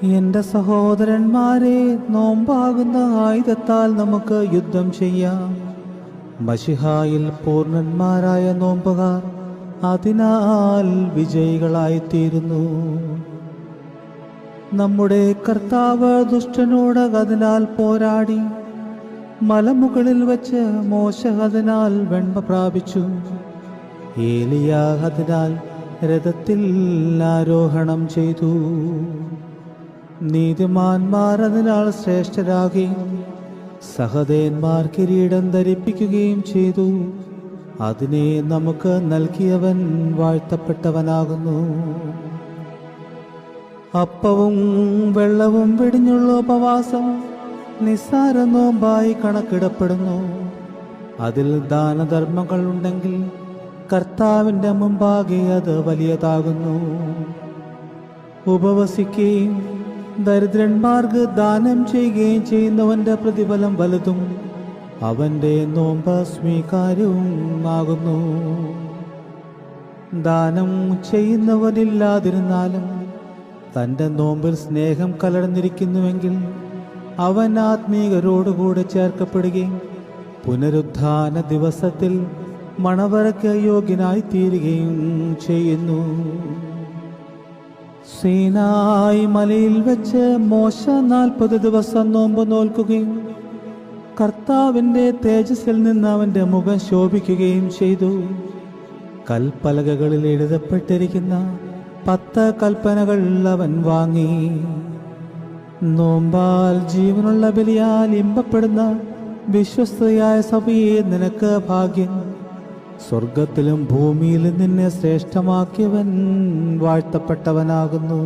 എന്റെ സഹോദരന്മാരെ, നോമ്പാകുന്ന ആയുധത്താൽ നമുക്ക് യുദ്ധം ചെയ്യാം. മശിഹായിൽ പൂർണ്ണന്മാരായ നോമ്പുകാർ അതിനാൽ വിജയികളായിത്തീരുന്നു. നമ്മുടെ കർത്താവ് ദുഷ്ടനോട് അതിനാൽ പോരാടി. മലമുകളിൽ വച്ച് മോശ അതിനാൽ വെണ്മ പ്രാപിച്ചു. ഏലിയ അതിനാൽ രഥത്തിൽ ആരോഹണം ചെയ്തു. നീതിമാന്മാർ അതിനാൽ ശ്രേഷ്ഠരാകുകയും സഹദേന്മാർ കിരീടം ധരിപ്പിക്കുകയും ചെയ്തു. അതിനെ നമുക്ക് നൽകിയവൻ വാഴ്ത്തപ്പെട്ടവനാകുന്നു. അപ്പവും വെള്ളവും വെടിഞ്ഞുള്ള ഉപവാസം നിസ്സാര നോമ്പായി കണക്കിടപ്പെടുന്നു. അതിൽ ദാനധർമ്മങ്ങൾ ഉണ്ടെങ്കിൽ കർത്താവിൻ്റെ മുമ്പാകെ അത് വലിയതാകുന്നു. ഉപവസിക്കുകയും ദരിദ്രന്മാർക്ക് ദാനം ചെയ്യുകയും ചെയ്യുന്നവന്റെ പ്രതിഫലം വലുതും അവന്റെ നോമ്പ് സ്വീകാര്യവും ആകുന്നു. ദാനം ചെയ്യുന്നവനില്ലാതിരുന്നാലും തൻ്റെ നോമ്പിൽ സ്നേഹം കലർന്നിരിക്കുന്നുവെങ്കിൽ അവൻ ആത്മീകരോടുകൂടെ ചേർക്കപ്പെടുകയും പുനരുത്ഥാന ദിവസത്തിൽ മണവറയ്ക്ക് യോഗ്യനായി തീരുകയും ചെയ്യുന്നു. സീനായി മലയിൽ വെച്ച് മോശ 40 ദിവസം നോമ്പ് നോൽക്കുകയും കർത്താവിൻ്റെ തേജസ്സിൽ നിന്ന് അവൻ്റെ മുഖം ശോഭിക്കുകയും ചെയ്തു. കൽപ്പലകകളിൽ എഴുതപ്പെട്ടിരിക്കുന്ന 10 കൽപ്പനകൾ അവൻ വാങ്ങി. നോമ്പാൽ ജീവനുള്ള ബലിയാൽ ഇമ്പപ്പെടുന്ന വിശ്വസ്തയായ സഭയെ നിനക്ക് ഭാഗ്യം. സ്വർഗത്തിലും ഭൂമിയിലും നിന്നെ ശ്രേഷ്ഠമാക്കിയവൻ വാഴ്ത്തപ്പെട്ടവനാകുന്നു.